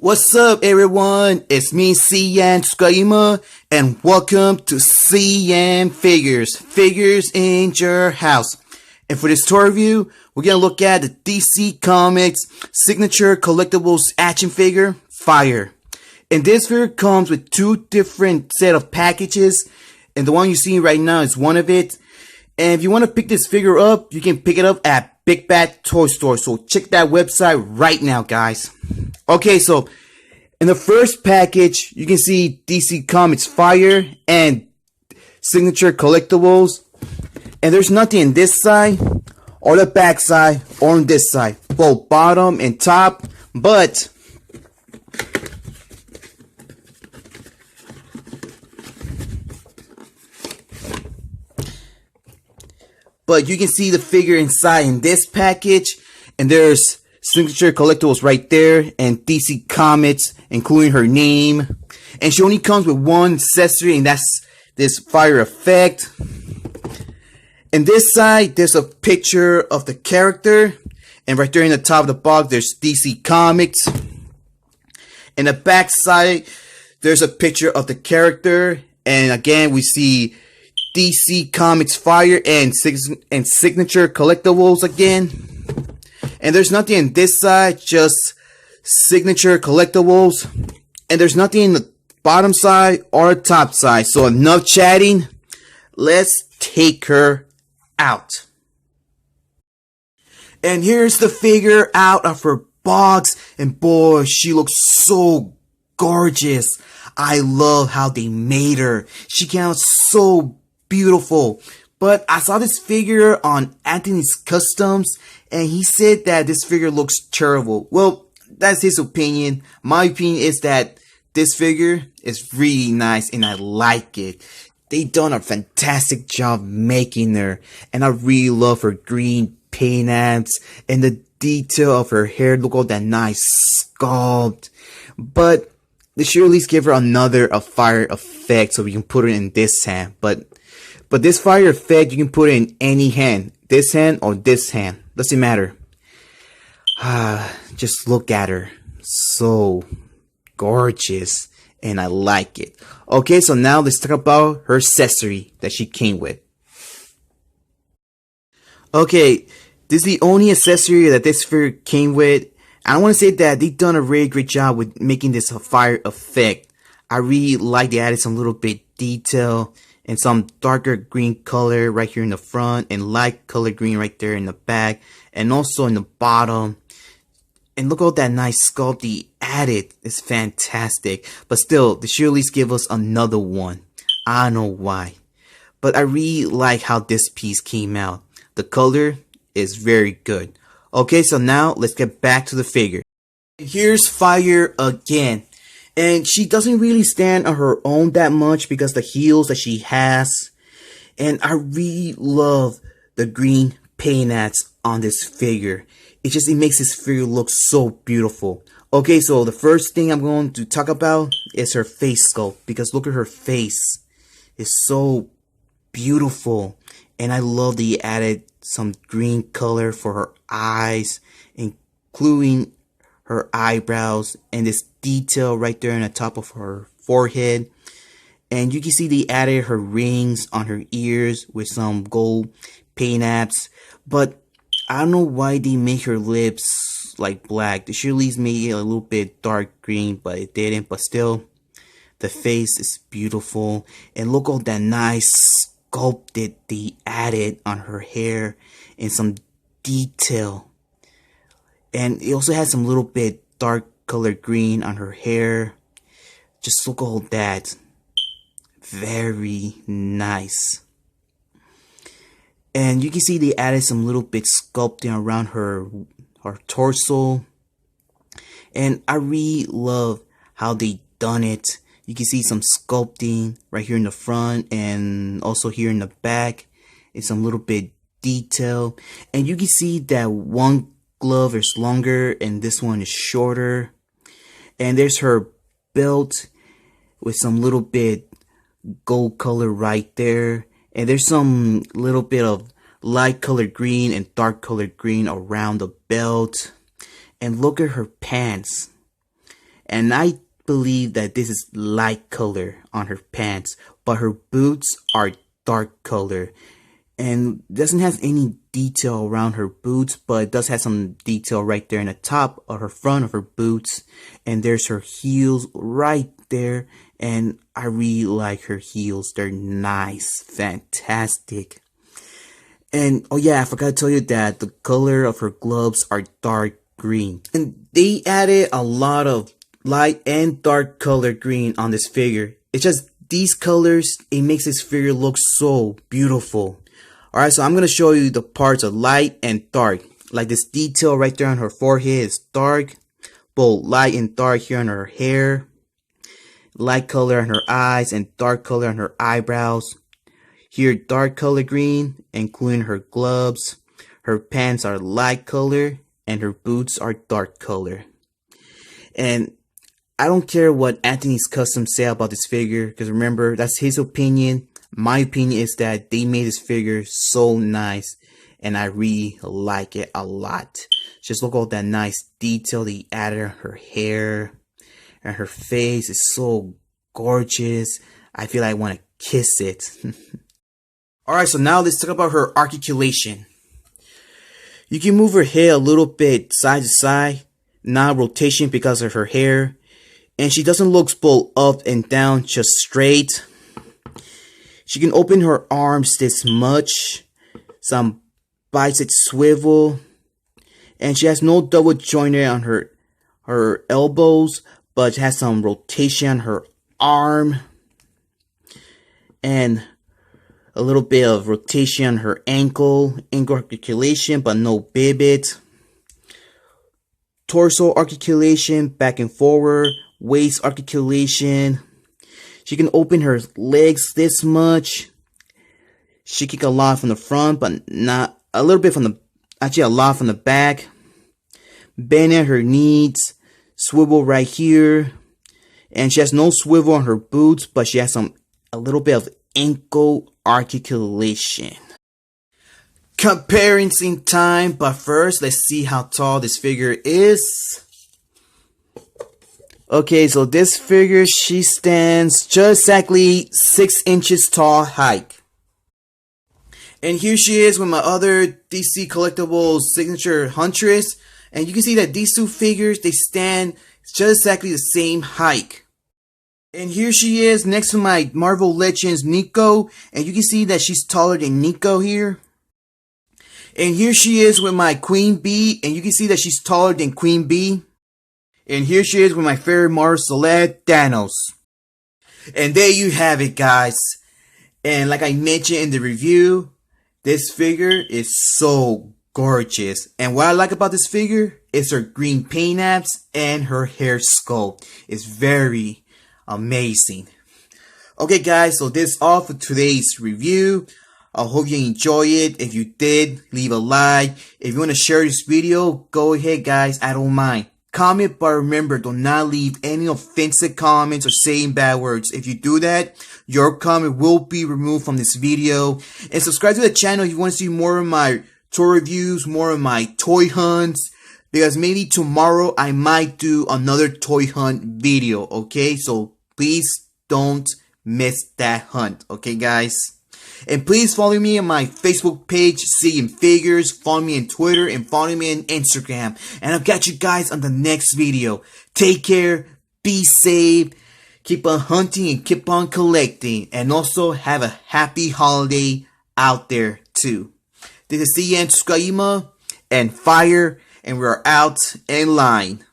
What's up, everyone? It's me, CN.TSUKAIMA, and welcome to CN.Figures, Figures in your house. And for this tour review, we're gonna look at the DC Comics signature collectibles action figure, Fire. And this figure comes with two different set of packages, and the one you see right now is one of it. And if you want to pick this figure up, you can pick it up at Big Bad Toy Store. So check that website right now, guys. Okay, so in the first package, you can see DC Comics Fire and signature collectibles. And there's nothing in this side, or the back side, or on this side. Both bottom and top, but you can see the figure inside in this package, and there's signature collectibles right there, and DC Comics, including her name. And she only comes with one accessory, and that's this fire effect. And this side, there's a picture of the character, and right there in the top of the box, there's DC Comics. In the back side, there's a picture of the character, and again, we see DC Comics Fire and signature collectibles again. And there's nothing in this side, just signature collectibles. And there's nothing in the bottom side or top side. So enough chatting. Let's take her out. And here's the figure out of her box. And boy, she looks so gorgeous. I love how they made her. She came out so beautiful. But I saw this figure on Anthony's Customs, and he said that this figure looks terrible. Well, that's his opinion. My opinion is that this figure is really nice, and I like it. They done a fantastic job making her, and I really love her green paint apps and the detail of her hair. Look at that nice sculpt. But they should at least give her another fire effect so we can put her in this hand. But this fire effect, you can put it in any hand. This hand or this hand. Doesn't matter. Just look at her. So gorgeous. And I like it. Okay, so now let's talk about her accessory that she came with. Okay, this is the only accessory that this figure came with. I want to say that they've done a really great job with making this a fire effect. I really like they added some little bit detail and some darker green color right here in the front, and light color green right there in the back, and also in the bottom. And look at that nice sculpt they added. It's fantastic. But still, they should at least give us another one. I don't know why, but I really like how this piece came out. The color is very good. Okay, so now let's get back to the figure. Here's Fire again. And she doesn't really stand on her own that much because the heels that she has. And I really love the green paint apps on this figure. It makes this figure look so beautiful. Okay, so the first thing I'm going to talk about is her face sculpt. Because look at her face. It's so beautiful. And I love that he added some green color for her eyes, including her eyebrows, and this detail right there on the top of her forehead. And you can see they added her rings on her ears with some gold paint apps. But I don't know why they make her lips like black. They should at least make it a little bit dark green, but it didn't. But still, the face is beautiful. And look at that nice sculpt that they added on her hair and some detail. And it also has some little bit dark color green on her hair. Just look at all that. Very nice. And you can see they added some little bit sculpting around her torso. And I really love how they done it. You can see some sculpting right here in the front and also here in the back. It's some little bit detail. And you can see that one glove is longer and this one is shorter. And there's her belt with some little bit gold color right there. And there's some little bit of light color green and dark color green around the belt. And look at her pants. And I believe that this is light color on her pants, but her boots are dark color. And doesn't have any detail around her boots, but it does have some detail right there in the top of her front of her boots. And there's her heels right there. And I really like her heels. They're nice, fantastic. And oh yeah, I forgot to tell you that the color of her gloves are dark green. And they added a lot of light and dark color green on this figure. It's just these colors, it makes this figure look so beautiful. Alright, so I'm going to show you the parts of light and dark. Like this detail right there on her forehead is dark. Both light and dark here on her hair. Light color on her eyes and dark color on her eyebrows. Here dark color green, including her gloves. Her pants are light color and her boots are dark color. And I don't care what Anthony's Custom say about this figure, because remember, that's his opinion. My opinion is that they made this figure so nice, and I really like it a lot. Just look at all that nice detail they added on her hair, and her face is so gorgeous. I feel like I want to kiss it. Alright, so now let's talk about her articulation. You can move her head a little bit side to side, not rotation because of her hair. And she doesn't look both up and down, just straight. She can open her arms this much. Some bicep swivel. And she has no double jointed on her elbows, but has some rotation on her arm. And a little bit of rotation on her ankle articulation, but no pivot. Torso articulation, back and forward. Waist articulation. She can open her legs this much. She kick a lot from the front, but not a little bit from the, actually a lot from the back. Bend at her knees. Swivel right here. And she has no swivel on her boots, but she has a little bit of ankle articulation. Comparison time, but first let's see how tall this figure is. Okay, so this figure, she stands just exactly 6 inches tall height. And here she is with my other DC Collectibles Signature Huntress. And you can see that these two figures, they stand just exactly the same height. And here she is next to my Marvel Legends Nico. And you can see that she's taller than Nico here. And here she is with my Queen Bee. And you can see that she's taller than Queen Bee. And here she is with my favorite Marvel Select, Thanos. And there you have it, guys. And like I mentioned in the review, this figure is so gorgeous. And what I like about this figure is her green paint apps and her hair sculpt. It's very amazing. Okay, guys, so this is all for today's review. I hope you enjoy it. If you did, leave a like. If you want to share this video, go ahead, guys. I don't mind. Comment, but remember, do not leave any offensive comments or saying bad words. If you do that, your comment will be removed from this video. And subscribe to the channel if you want to see more of my toy reviews, more of my toy hunts. Because maybe tomorrow I might do another toy hunt video, okay? So please don't miss that hunt, okay, guys? And please follow me on my Facebook page, CN.Figures. Follow me on Twitter and follow me on Instagram. And I'll catch you guys on the next video. Take care, be safe, keep on hunting and keep on collecting. And also have a happy holiday out there too. This is CN.TSUKAIMA and Fire, and we're out in line.